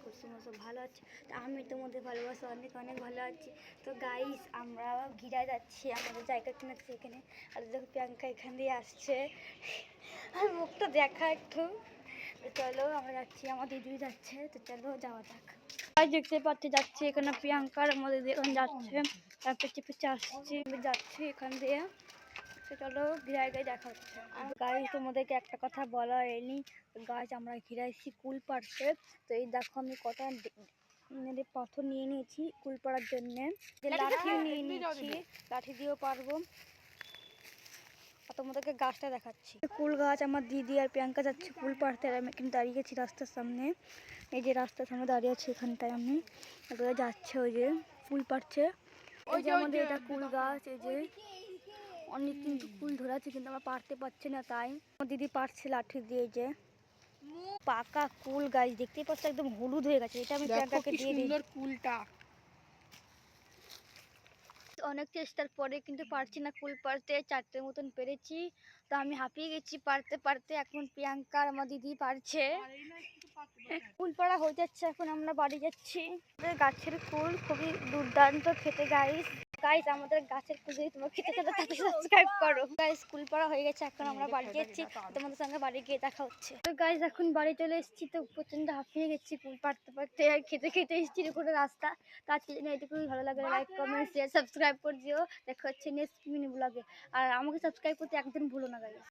করছি, সব ভালো আছে। তো আমি তোমাদের ভালোবাসা অনেক অনেক ভালো আছি। তো গাইস আমরা ঘিরা যাচ্ছি আমাদের জায়গা কিনা এখানে। আর দেখো প্রিয়াঙ্কা এখান দিয়ে আসছে, আর মুখটা দেখা একটু। তো চলো আমরা যাচ্ছি, আমার দিদি যাচ্ছে, তো চলো যাওয়া যাক। দেখতে পাচ্ছি যাচ্ছি এখানে প্রিয়াঙ্কার আমাদের এখানে যাচ্ছে, পিছিয়ে পিছিয়ে আসছি, যাচ্ছি এখান দিয়ে। তো চলো জায়গায় দেখা হচ্ছে। আর গাইস তোমাদেরকে একটা কথা বলা হয়নি, গাছ আমরা ঘিরাইছি কুল পাড়তে। তো এই দেখো আমি কটা পাথর নিয়ে নিয়েছি কুল পাড়ার জন্যে, লাঠিও নিয়ে নিয়েছি, লাঠি দিয়েও পারবো। তোমাদেরকে গাছটা দেখাচ্ছি, কুল গাছ। আমার দিদি আর প্রিয়াঙ্কা যাচ্ছে কুল পাড়তে, আর আমি এখানে দাঁড়িয়ে গেছি রাস্তার সামনে। এই যে রাস্তার সামনে দাঁড়িয়ে আছি এখানটায় আমি, যাচ্ছে ওই যে ফুল পাড়ছে। ওই যে আমাদের এটা কুল গাছ, এই যে অনেক কিন্তু ফুল ধরেছে, কিন্তু আমরা পারতে পারছি না, তাই আমার দিদি পারছে লাঠি দিয়ে। যে পাকা কুল গাছ দেখতেই পাচ্ছি, একদম হলুদ হয়ে গেছে। এটা আমি প্রিয়াঙ্কাকে দিয়ে দিই। কুলটা অনেক চেষ্টার পরে কিন্তু পারছি না কুল পারতে, চারটের মতন পেরেছি। তো আমি হাঁপিয়ে গেছি পারতে পারতে। এখন প্রিয়াঙ্কা আমার দিদি পারছে, কুল পাড়া হয়ে যাচ্ছে। এখন আমরা বাড়ি যাচ্ছি। গাছের কুল খুবই দুর্দান্ত খেতে গাইস। গাইস আমাদের গাছের কুল যদি তোমরা খেতে চাও তাতে সাবস্ক্রাইব করো। গাইস কুল পাড়া হয়ে গেছে, এখন আমরা বাড়ি যাচ্ছি। তোমাদের সঙ্গে বাড়ি গিয়ে দেখা হচ্ছে। তো গাইস এখন বাড়ি চলে এসেছি, তো প্রচন্ড হাঁপিয়ে গেছি কুল পাড়তে পারতে আর খেতে খেতে এসেছি পুরো রাস্তা। তো আজকে জন্য এটুকুই, ভালো লাগলে লাইক কমেন্ট শেয়ার সাবস্ক্রাইব করে দিও। দেখা হচ্ছে নেক্সট মিনি ব্লগে। আর আমাকে সাবস্ক্রাইব করতে একদম ভুলো না গাইস।